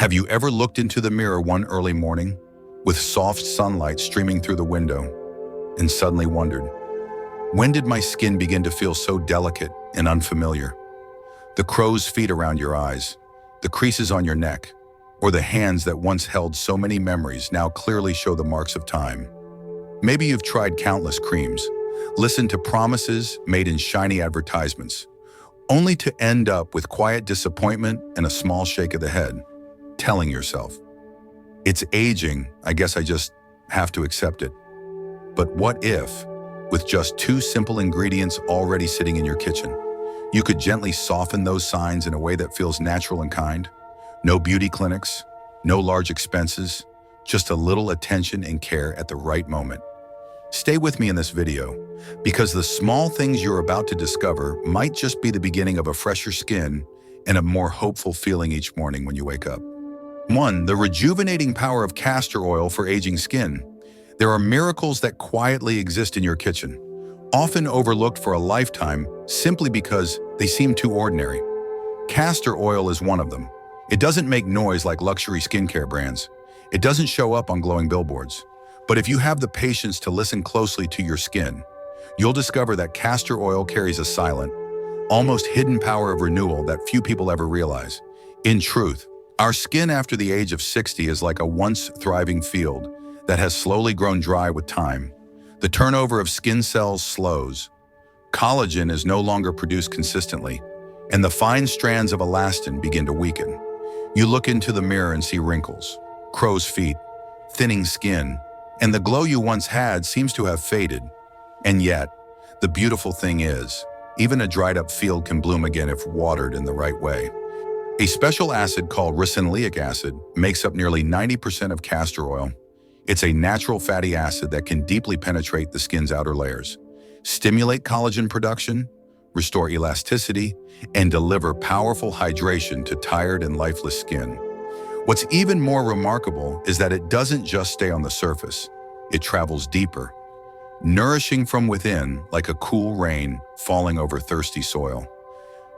Have you ever looked into the mirror one early morning, with soft sunlight streaming through the window, and suddenly wondered, when did my skin begin to feel so delicate and unfamiliar? The crow's feet around your eyes, the creases on your neck, or the hands that once held so many memories now clearly show the marks of time. Maybe you've tried countless creams, listened to promises made in shiny advertisements, only to end up with quiet disappointment and a small shake of the head, telling yourself, it's aging, I guess I just have to accept it. But what if, with just 2 simple ingredients already sitting in your kitchen, you could gently soften those signs in a way that feels natural and kind? No beauty clinics, no large expenses, just a little attention and care at the right moment. Stay with me in this video, because the small things you're about to discover might just be the beginning of a fresher skin and a more hopeful feeling each morning when you wake up. 1. The rejuvenating power of castor oil for aging skin. There are miracles that quietly exist in your kitchen, often overlooked for a lifetime simply because they seem too ordinary. Castor oil is one of them. It doesn't make noise like luxury skincare brands. It doesn't show up on glowing billboards. But if you have the patience to listen closely to your skin, you'll discover that castor oil carries a silent, almost hidden power of renewal that few people ever realize. In truth, our skin after the age of 60 is like a once thriving field that has slowly grown dry with time. The turnover of skin cells slows. Collagen is no longer produced consistently, and the fine strands of elastin begin to weaken. You look into the mirror and see wrinkles, crow's feet, thinning skin, and the glow you once had seems to have faded. And yet, the beautiful thing is, even a dried up field can bloom again if watered in the right way. A special acid called ricinoleic acid makes up nearly 90% of castor oil. It's a natural fatty acid that can deeply penetrate the skin's outer layers, stimulate collagen production, restore elasticity, and deliver powerful hydration to tired and lifeless skin. What's even more remarkable is that it doesn't just stay on the surface. It travels deeper, nourishing from within like a cool rain falling over thirsty soil.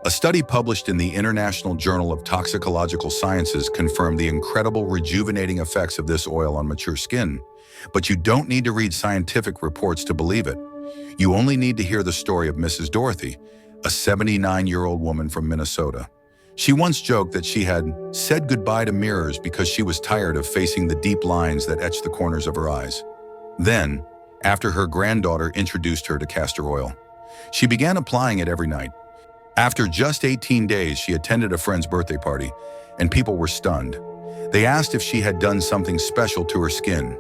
A study published in the International Journal of Toxicological Sciences confirmed the incredible rejuvenating effects of this oil on mature skin. But you don't need to read scientific reports to believe it. You only need to hear the story of Mrs. Dorothy, a 79-year-old woman from Minnesota. She once joked that she had said goodbye to mirrors because she was tired of facing the deep lines that etched the corners of her eyes. Then, after her granddaughter introduced her to castor oil, she began applying it every night. After just 18 days, she attended a friend's birthday party, and people were stunned. They asked if she had done something special to her skin.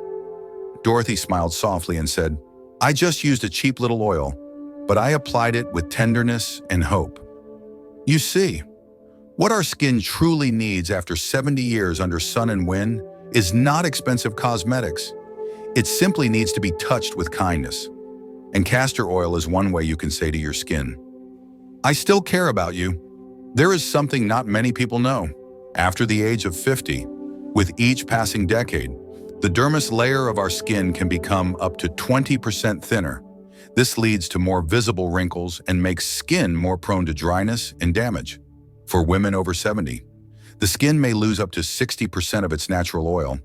Dorothy smiled softly and said, "I just used a cheap little oil, but I applied it with tenderness and hope." You see, what our skin truly needs after 70 years under sun and wind is not expensive cosmetics. It simply needs to be touched with kindness. And castor oil is one way you can say to your skin, I still care about you. There is something not many people know. After the age of 50, with each passing decade, the dermis layer of our skin can become up to 20% thinner. This leads to more visible wrinkles and makes skin more prone to dryness and damage. For women over 70, the skin may lose up to 60% of its natural oil.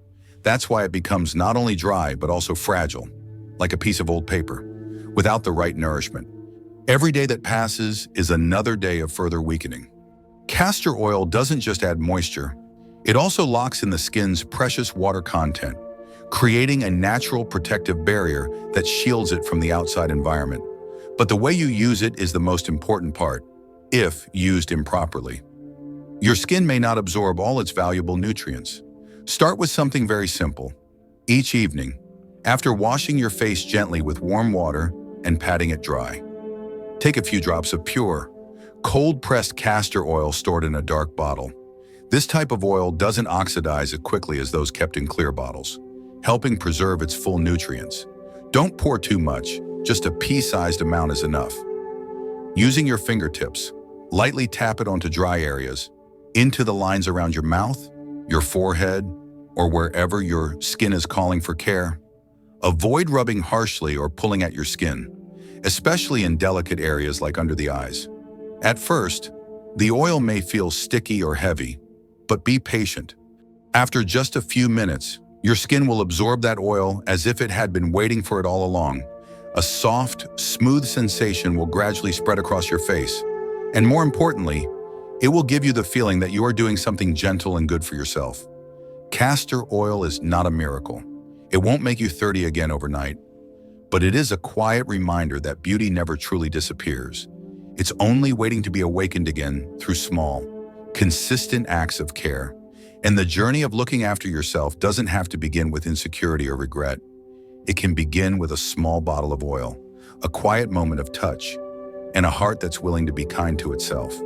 That's why it becomes not only dry, but also fragile, like a piece of old paper, without the right nourishment. Every day that passes is another day of further weakening. Castor oil doesn't just add moisture, it also locks in the skin's precious water content, creating a natural protective barrier that shields it from the outside environment. But the way you use it is the most important part, if used improperly. Your skin may not absorb all its valuable nutrients. Start with something very simple. Each evening, after washing your face gently with warm water and patting it dry, take a few drops of pure, cold-pressed castor oil stored in a dark bottle. This type of oil doesn't oxidize as quickly as those kept in clear bottles, helping preserve its full nutrients. Don't pour too much, just a pea-sized amount is enough. Using your fingertips, lightly tap it onto dry areas, into the lines around your mouth, your forehead, or wherever your skin is calling for care. Avoid rubbing harshly or pulling at your skin, especially in delicate areas like under the eyes. At first, the oil may feel sticky or heavy, but be patient. After just a few minutes, your skin will absorb that oil as if it had been waiting for it all along. A soft, smooth sensation will gradually spread across your face. And more importantly, it will give you the feeling that you are doing something gentle and good for yourself. Castor oil is not a miracle. It won't make you 30 again overnight, but it is a quiet reminder that beauty never truly disappears. It's only waiting to be awakened again through small, consistent acts of care. And the journey of looking after yourself doesn't have to begin with insecurity or regret. It can begin with a small bottle of oil, a quiet moment of touch, and a heart that's willing to be kind to itself.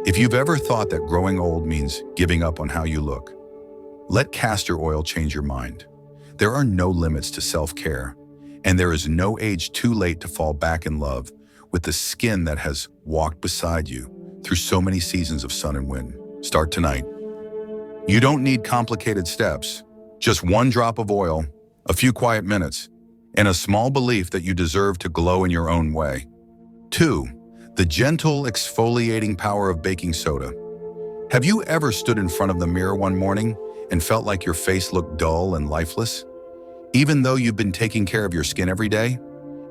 If you've ever thought that growing old means giving up on how you look, let castor oil change your mind. There are no limits to self-care, and there is no age too late to fall back in love with the skin that has walked beside you through so many seasons of sun and wind. Start tonight. You don't need complicated steps, just one drop of oil, a few quiet minutes, and a small belief that you deserve to glow in your own way. 2. The gentle exfoliating power of baking soda. Have you ever stood in front of the mirror one morning and felt like your face looked dull and lifeless? Even though you've been taking care of your skin every day?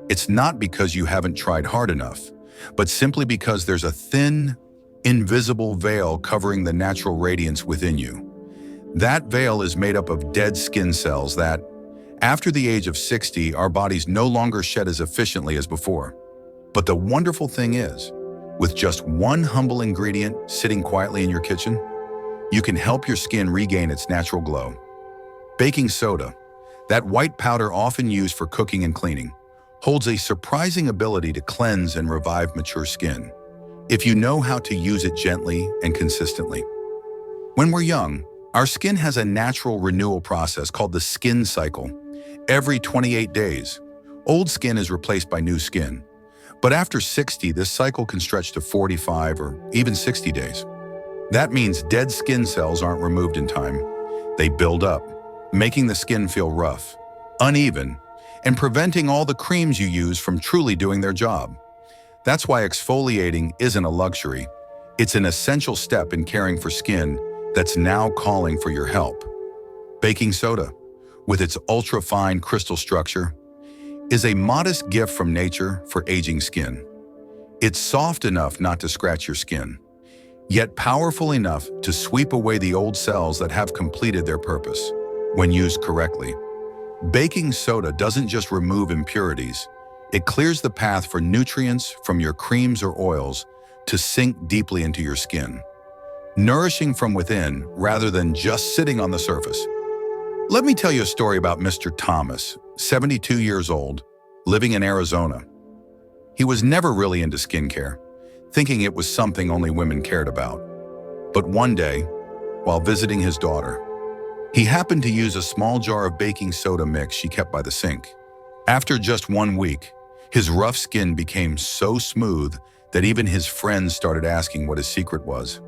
It's not because you haven't tried hard enough, but simply because there's a thin, invisible veil covering the natural radiance within you. That veil is made up of dead skin cells that, after the age of 60, our bodies no longer shed as efficiently as before. But the wonderful thing is, with just one humble ingredient sitting quietly in your kitchen, you can help your skin regain its natural glow. Baking soda, that white powder often used for cooking and cleaning, holds a surprising ability to cleanse and revive mature skin, if you know how to use it gently and consistently. When we're young, our skin has a natural renewal process called the skin cycle. Every 28 days, old skin is replaced by new skin. But after 60, this cycle can stretch to 45 or even 60 days. That means dead skin cells aren't removed in time. They build up, making the skin feel rough, uneven, and preventing all the creams you use from truly doing their job. That's why exfoliating isn't a luxury. It's an essential step in caring for skin that's now calling for your help. Baking soda, with its ultra-fine crystal structure, is a modest gift from nature for aging skin. It's soft enough not to scratch your skin, yet powerful enough to sweep away the old cells that have completed their purpose. When used correctly, baking soda doesn't just remove impurities, it clears the path for nutrients from your creams or oils to sink deeply into your skin, nourishing from within rather than just sitting on the surface. Let me tell you a story about Mr. Thomas, 72 years old, living in Arizona. He was never really into skincare, thinking it was something only women cared about. But one day, while visiting his daughter, he happened to use a small jar of baking soda mix she kept by the sink. After just 1 week, his rough skin became so smooth that even his friends started asking what his secret was.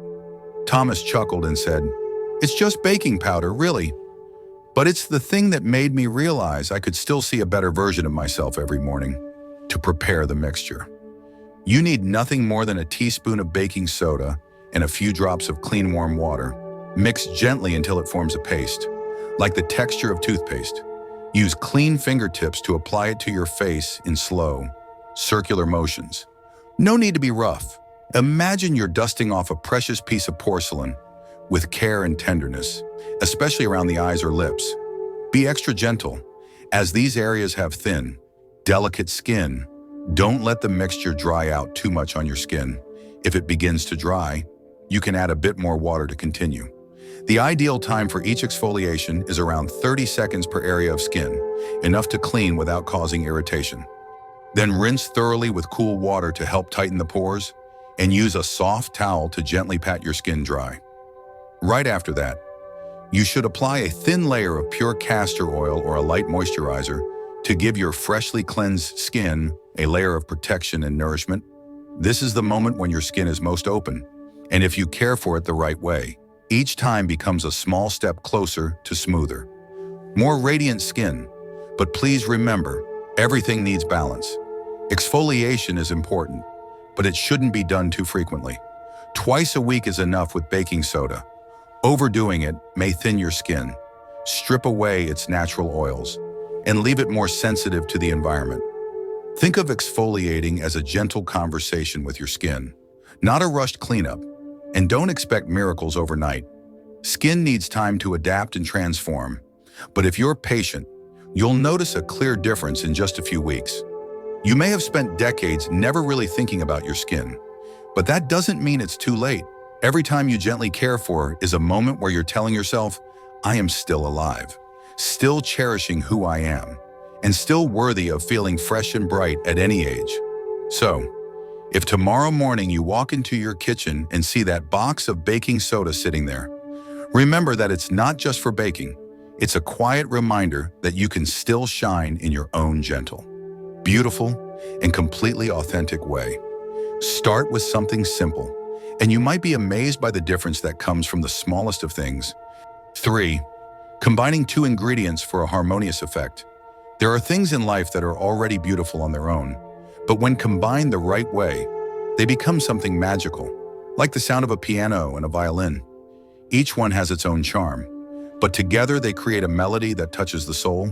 Thomas chuckled and said, "It's just baking powder, really. But it's the thing that made me realize I could still see a better version of myself every morning." To prepare the mixture, you need nothing more than a teaspoon of baking soda and a few drops of clean warm water. Mix gently until it forms a paste, like the texture of toothpaste. Use clean fingertips to apply it to your face in slow, circular motions. No need to be rough. Imagine you're dusting off a precious piece of porcelain with care and tenderness, especially around the eyes or lips. Be extra gentle, as these areas have thin, delicate skin. Don't let the mixture dry out too much on your skin. If it begins to dry, you can add a bit more water to continue. The ideal time for each exfoliation is around 30 seconds per area of skin, enough to clean without causing irritation. Then rinse thoroughly with cool water to help tighten the pores, and use a soft towel to gently pat your skin dry. Right after that, you should apply a thin layer of pure castor oil or a light moisturizer to give your freshly cleansed skin a layer of protection and nourishment. This is the moment when your skin is most open, and if you care for it the right way, each time becomes a small step closer to smoother, more radiant skin. But please remember, everything needs balance. Exfoliation is important, but it shouldn't be done too frequently. Twice a week is enough with baking soda. Overdoing it may thin your skin, strip away its natural oils, and leave it more sensitive to the environment. Think of exfoliating as a gentle conversation with your skin, not a rushed cleanup, and don't expect miracles overnight. Skin needs time to adapt and transform, but if you're patient, you'll notice a clear difference in just a few weeks. You may have spent decades never really thinking about your skin, but that doesn't mean it's too late. Every time you gently care for it is a moment where you're telling yourself, I am still alive, still cherishing who I am, and still worthy of feeling fresh and bright at any age. So, if tomorrow morning you walk into your kitchen and see that box of baking soda sitting there, remember that it's not just for baking. It's a quiet reminder that you can still shine in your own gentle, beautiful, and completely authentic way. Start with something simple, and you might be amazed by the difference that comes from the smallest of things. 3. Combining two ingredients for a harmonious effect. There are things in life that are already beautiful on their own, but when combined the right way, they become something magical, like the sound of a piano and a violin. Each one has its own charm, but together they create a melody that touches the soul.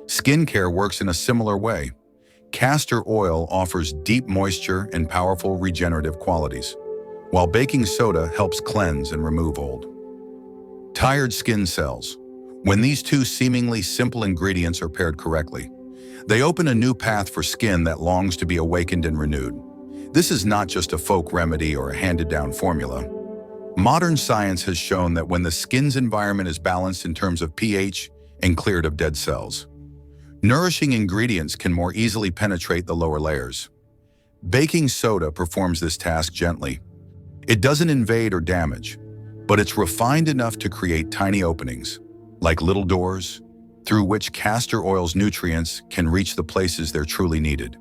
Skincare works in a similar way. Castor oil offers deep moisture and powerful regenerative qualities, while baking soda helps cleanse and remove old, tired skin cells. When these two seemingly simple ingredients are paired correctly, they open a new path for skin that longs to be awakened and renewed. This is not just a folk remedy or a handed-down formula. Modern science has shown that when the skin's environment is balanced in terms of pH and cleared of dead cells, nourishing ingredients can more easily penetrate the lower layers. Baking soda performs this task gently. It doesn't invade or damage, but it's refined enough to create tiny openings, like little doors, through which castor oil's nutrients can reach the places they're truly needed.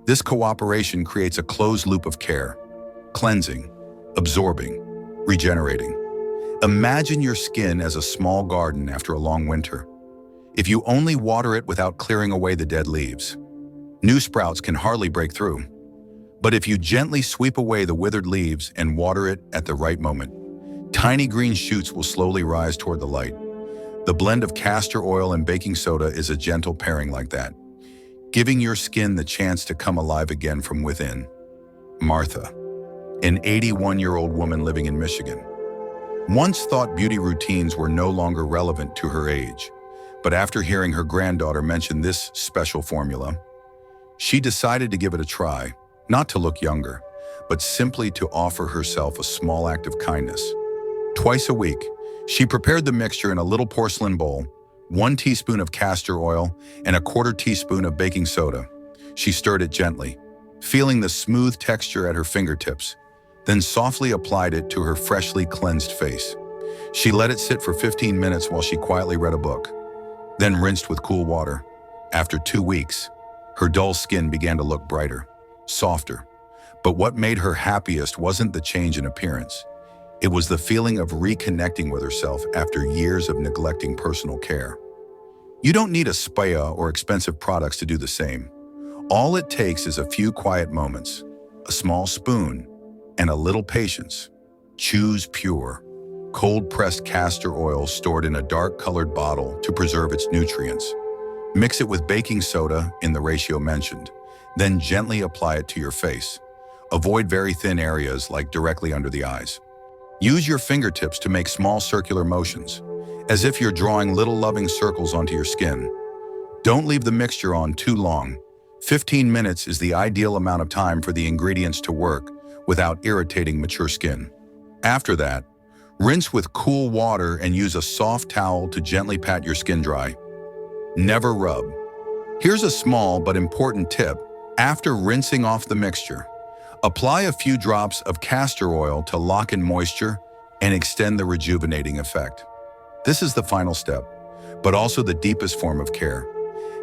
This cooperation creates a closed loop of care, cleansing, absorbing, regenerating. Imagine your skin as a small garden after a long winter. If you only water it without clearing away the dead leaves, new sprouts can hardly break through. But if you gently sweep away the withered leaves and water it at the right moment, tiny green shoots will slowly rise toward the light. The blend of castor oil and baking soda is a gentle pairing like that, giving your skin the chance to come alive again from within. Martha, an 81-year-old woman living in Michigan, once thought beauty routines were no longer relevant to her age, but after hearing her granddaughter mention this special formula, she decided to give it a try, not to look younger, but simply to offer herself a small act of kindness. Twice a week, she prepared the mixture in a little porcelain bowl, 1 teaspoon of castor oil and a 1/4 teaspoon of baking soda. She stirred it gently, feeling the smooth texture at her fingertips, then softly applied it to her freshly cleansed face. She let it sit for 15 minutes while she quietly read a book, then rinsed with cool water. After 2 weeks, her dull skin began to look brighter, softer. But what made her happiest wasn't the change in appearance. It was the feeling of reconnecting with herself after years of neglecting personal care. You don't need a spa or expensive products to do the same. All it takes is a few quiet moments, a small spoon, and a little patience. Choose pure, cold-pressed castor oil stored in a dark-colored bottle to preserve its nutrients. Mix it with baking soda in the ratio mentioned, then gently apply it to your face. Avoid very thin areas like directly under the eyes. Use your fingertips to make small circular motions, as if you're drawing little loving circles onto your skin. Don't leave the mixture on too long. 15 minutes is the ideal amount of time for the ingredients to work without irritating mature skin. After that, rinse with cool water and use a soft towel to gently pat your skin dry. Never rub. Here's a small but important tip. After rinsing off the mixture, apply a few drops of castor oil to lock in moisture and extend the rejuvenating effect. This is the final step, but also the deepest form of care,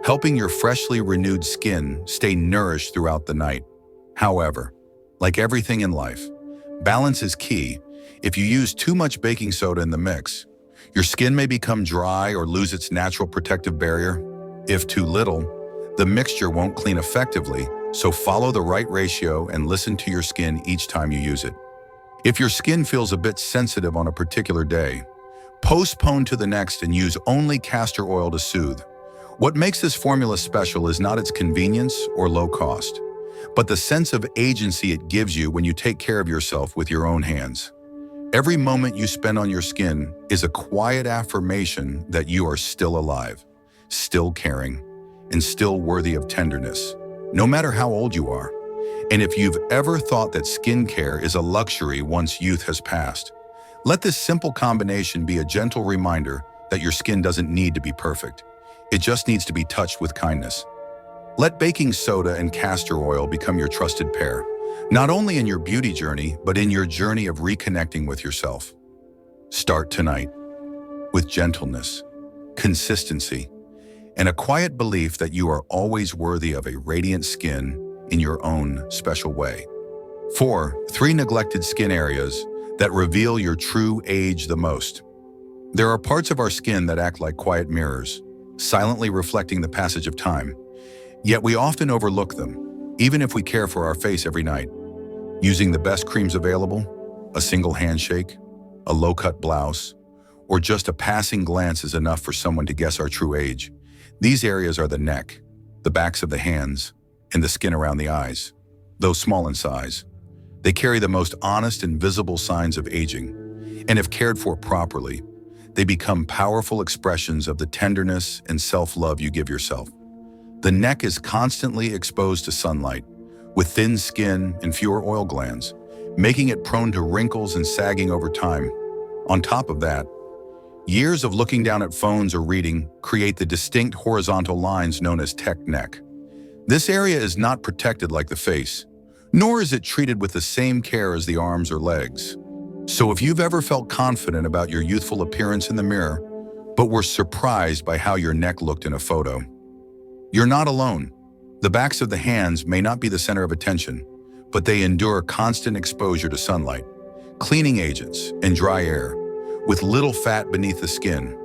helping your freshly renewed skin stay nourished throughout the night. However, like everything in life, balance is key. If you use too much baking soda in the mix, your skin may become dry or lose its natural protective barrier. If too little, the mixture won't clean effectively, so follow the right ratio and listen to your skin each time you use it. If your skin feels a bit sensitive on a particular day, Postpone to the next and use only castor oil to soothe. What makes this formula special is not its convenience or low cost, but the sense of agency it gives you when you take care of yourself with your own hands. Every moment you spend on your skin is a quiet affirmation that you are still alive, still caring, and still worthy of tenderness, no matter how old you are. And if you've ever thought that skincare is a luxury once youth has passed, let this simple combination be a gentle reminder that your skin doesn't need to be perfect. It just needs to be touched with kindness. Let baking soda and castor oil become your trusted pair, not only in your beauty journey, but in your journey of reconnecting with yourself. Start tonight with gentleness, consistency, and a quiet belief that you are always worthy of a radiant skin in your own special way. 4. 3 neglected skin areas that reveal your true age the most. There are parts of our skin that act like quiet mirrors, silently reflecting the passage of time. Yet we often overlook them, even if we care for our face every night. Using the best creams available, a single handshake, a low-cut blouse, or just a passing glance is enough for someone to guess our true age. These areas are the neck, the backs of the hands, and the skin around the eyes. Though small in size, they carry the most honest and visible signs of aging, and if cared for properly, they become powerful expressions of the tenderness and self-love you give yourself. The neck is constantly exposed to sunlight, with thin skin and fewer oil glands, making it prone to wrinkles and sagging over time. On top of that, years of looking down at phones or reading create the distinct horizontal lines known as tech neck. This area is not protected like the face, nor is it treated with the same care as the arms or legs. So if you've ever felt confident about your youthful appearance in the mirror, but were surprised by how your neck looked in a photo, you're not alone. The backs of the hands may not be the center of attention, but they endure constant exposure to sunlight, cleaning agents, and dry air. With little fat beneath the skin,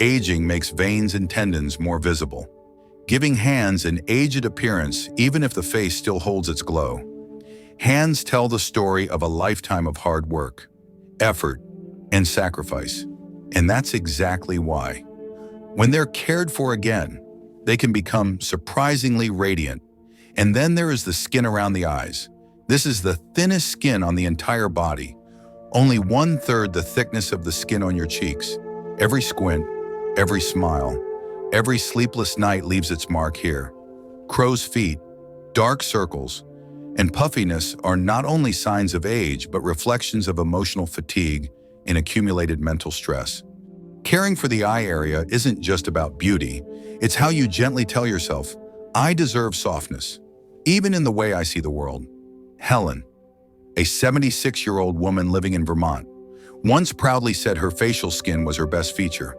aging makes veins and tendons more visible, giving hands an aged appearance even if the face still holds its glow. Hands tell the story of a lifetime of hard work, effort, and sacrifice, and that's exactly why. When they're cared for again, they can become surprisingly radiant. And then there is the skin around the eyes. This is the thinnest skin on the entire body, only 1/3 the thickness of the skin on your cheeks. Every squint, every smile, every sleepless night leaves its mark here. Crow's feet, dark circles, and puffiness are not only signs of age, but reflections of emotional fatigue and accumulated mental stress. Caring for the eye area isn't just about beauty. It's how you gently tell yourself, I deserve softness, even in the way I see the world. Helen, a 76-year-old woman living in Vermont, once proudly said her facial skin was her best feature.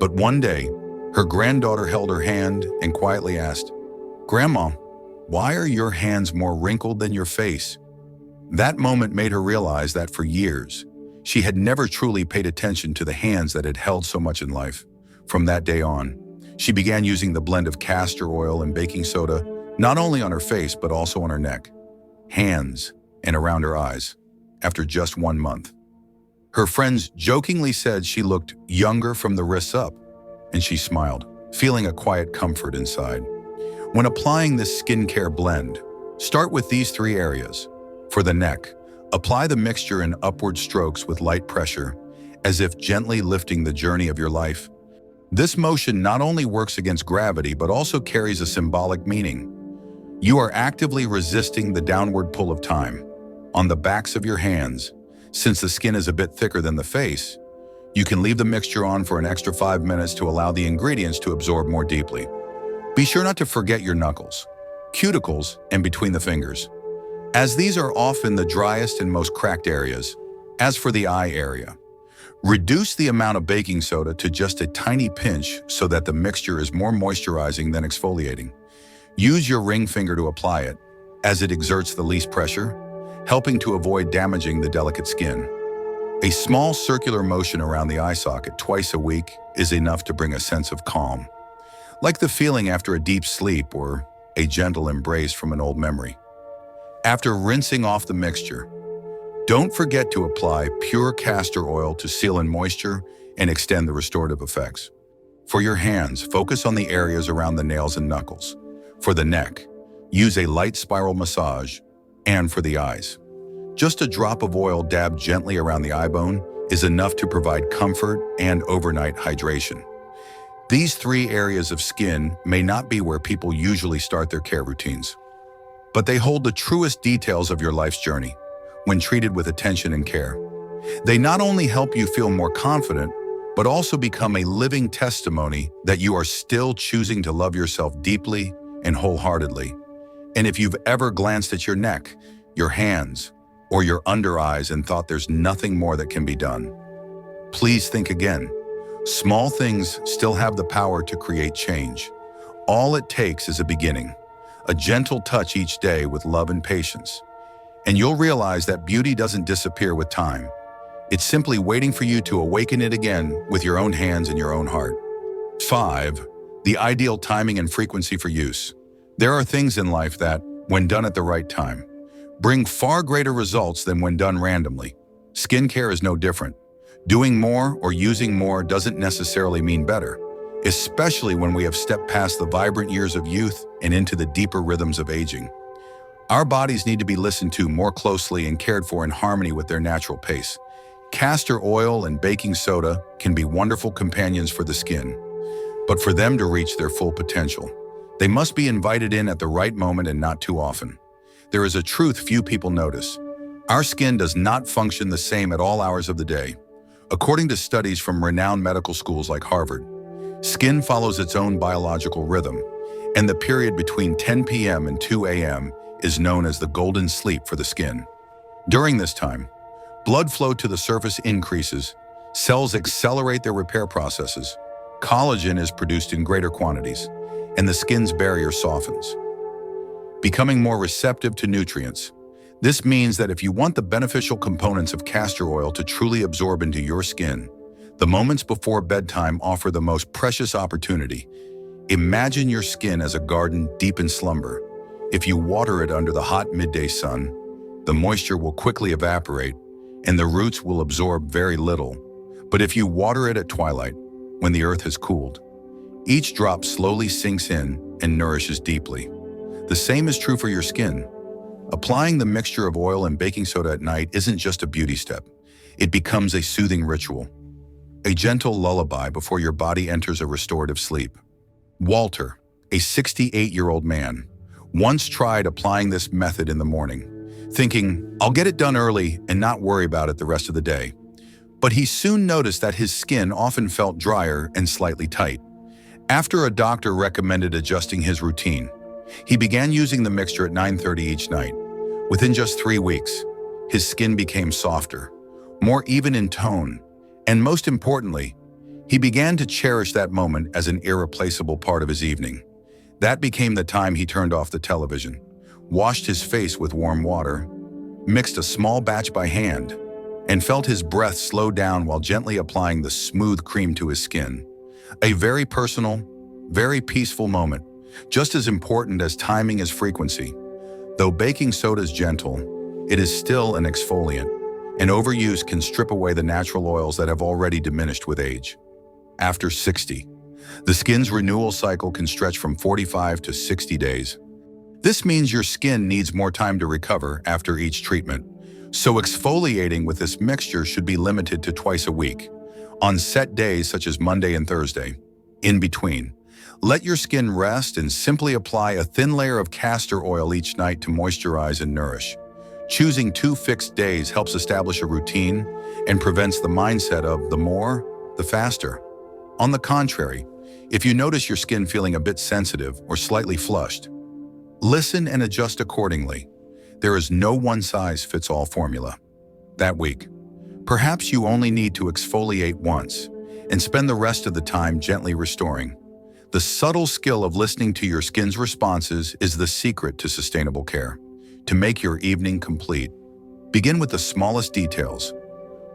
But one day, her granddaughter held her hand and quietly asked, "Grandma, why are your hands more wrinkled than your face?" That moment made her realize that for years, she had never truly paid attention to the hands that had held so much in life. From that day on, she began using the blend of castor oil and baking soda, not only on her face, but also on her neck, hands, and around her eyes, after just 1 month. Her friends jokingly said she looked younger from the wrists up, and she smiled, feeling a quiet comfort inside. When applying this skincare blend, start with these 3 areas. For the neck, apply the mixture in upward strokes with light pressure, as if gently lifting the journey of your life. This motion not only works against gravity, but also carries a symbolic meaning. You are actively resisting the downward pull of time. On the backs of your hands, since the skin is a bit thicker than the face, you can leave the mixture on for an extra 5 minutes to allow the ingredients to absorb more deeply. Be sure not to forget your knuckles, cuticles, and between the fingers, as these are often the driest and most cracked areas. As for the eye area, reduce the amount of baking soda to just a tiny pinch so that the mixture is more moisturizing than exfoliating. Use your ring finger to apply it, as it exerts the least pressure, helping to avoid damaging the delicate skin. A small circular motion around the eye socket twice a week is enough to bring a sense of calm, like the feeling after a deep sleep or a gentle embrace from an old memory. After rinsing off the mixture, don't forget to apply pure castor oil to seal in moisture and extend the restorative effects. For your hands, focus on the areas around the nails and knuckles. For the neck, use a light spiral massage. And for the eyes, just a drop of oil dabbed gently around the eye bone is enough to provide comfort and overnight hydration. These 3 areas of skin may not be where people usually start their care routines, but they hold the truest details of your life's journey when treated with attention and care. They not only help you feel more confident, but also become a living testimony that you are still choosing to love yourself deeply and wholeheartedly. And if you've ever glanced at your neck, your hands, or your under eyes and thought there's nothing more that can be done, please think again. Small things still have the power to create change. All it takes is a beginning, a gentle touch each day with love and patience. And you'll realize that beauty doesn't disappear with time. It's simply waiting for you to awaken it again with your own hands and your own heart. 5. The ideal timing and frequency for use. There are things in life that, when done at the right time, bring far greater results than when done randomly. Skincare is no different. Doing more or using more doesn't necessarily mean better, especially when we have stepped past the vibrant years of youth and into the deeper rhythms of aging. Our bodies need to be listened to more closely and cared for in harmony with their natural pace. Castor oil and baking soda can be wonderful companions for the skin, but for them to reach their full potential, they must be invited in at the right moment and not too often. There is a truth few people notice. Our skin does not function the same at all hours of the day. According to studies from renowned medical schools like Harvard, skin follows its own biological rhythm, and the period between 10 p.m. and 2 a.m. is known as the golden sleep for the skin. During this time, blood flow to the surface increases, cells accelerate their repair processes, collagen is produced in greater quantities, and the skin's barrier softens, becoming more receptive to nutrients. This means that if you want the beneficial components of castor oil to truly absorb into your skin, the moments before bedtime offer the most precious opportunity. Imagine your skin as a garden deep in slumber. If you water it under the hot midday sun, the moisture will quickly evaporate and the roots will absorb very little. But if you water it at twilight, when the earth has cooled, each drop slowly sinks in and nourishes deeply. The same is true for your skin. Applying the mixture of oil and baking soda at night isn't just a beauty step. It becomes a soothing ritual, a gentle lullaby before your body enters a restorative sleep. Walter, a 68-year-old man, once tried applying this method in the morning, thinking, "I'll get it done early and not worry about it the rest of the day." But he soon noticed that his skin often felt drier and slightly tight. After a doctor recommended adjusting his routine, he began using the mixture at 9:30 each night. Within just 3 weeks, his skin became softer, more even in tone, and most importantly, he began to cherish that moment as an irreplaceable part of his evening. That became the time he turned off the television, washed his face with warm water, mixed a small batch by hand, and felt his breath slow down while gently applying the smooth cream to his skin. A very personal, very peaceful moment. Just as important as timing is frequency. Though baking soda is gentle, it is still an exfoliant, and overuse can strip away the natural oils that have already diminished with age. After 60, the skin's renewal cycle can stretch from 45 to 60 days. This means your skin needs more time to recover after each treatment, so exfoliating with this mixture should be limited to twice a week, on set days such as Monday and Thursday. In between, let your skin rest and simply apply a thin layer of castor oil each night to moisturize and nourish. Choosing 2 fixed days helps establish a routine and prevents the mindset of the more, the faster. On the contrary, if you notice your skin feeling a bit sensitive or slightly flushed, listen and adjust accordingly. There is no one-size-fits-all formula. That week, perhaps you only need to exfoliate once and spend the rest of the time gently restoring. The subtle skill of listening to your skin's responses is the secret to sustainable care. To make your evening complete, begin with the smallest details.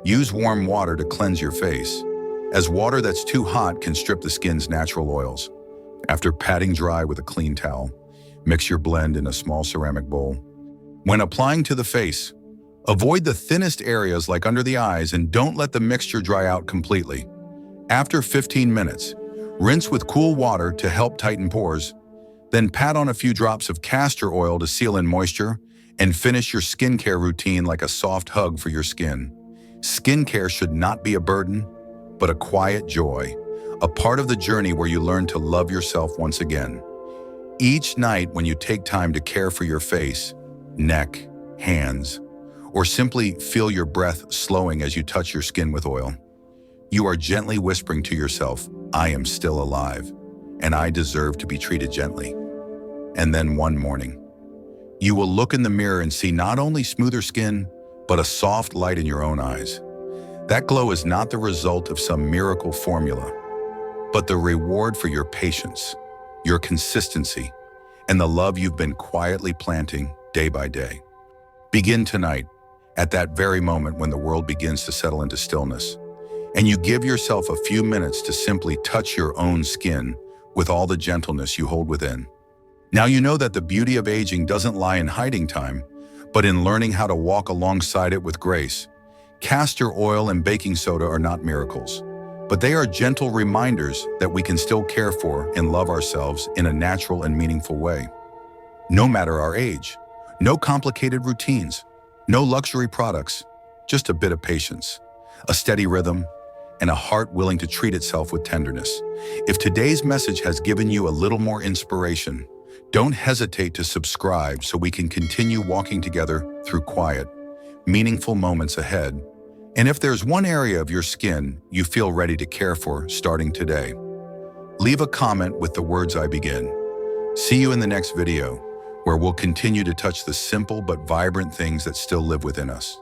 Use warm water to cleanse your face, as water that's too hot can strip the skin's natural oils. After patting dry with a clean towel, mix your blend in a small ceramic bowl. When applying to the face, avoid the thinnest areas like under the eyes and don't let the mixture dry out completely. After 15 minutes, rinse with cool water to help tighten pores, then pat on a few drops of castor oil to seal in moisture, and finish your skincare routine like a soft hug for your skin. Skincare should not be a burden, but a quiet joy, a part of the journey where you learn to love yourself once again. Each night when you take time to care for your face, neck, hands, or simply feel your breath slowing as you touch your skin with oil, you are gently whispering to yourself, I am still alive, and I deserve to be treated gently. And then one morning, you will look in the mirror and see not only smoother skin, but a soft light in your own eyes. That glow is not the result of some miracle formula, but the reward for your patience, your consistency, and the love you've been quietly planting day by day. Begin tonight, at that very moment when the world begins to settle into stillness, and you give yourself a few minutes to simply touch your own skin with all the gentleness you hold within. Now you know that the beauty of aging doesn't lie in hiding time, but in learning how to walk alongside it with grace. Castor oil and baking soda are not miracles, but they are gentle reminders that we can still care for and love ourselves in a natural and meaningful way. No matter our age, no complicated routines, no luxury products, just a bit of patience, a steady rhythm, and a heart willing to treat itself with tenderness. If today's message has given you a little more inspiration, don't hesitate to subscribe so we can continue walking together through quiet, meaningful moments ahead. And if there's one area of your skin you feel ready to care for starting today, leave a comment with the words I begin. See you in the next video, where we'll continue to touch the simple but vibrant things that still live within us.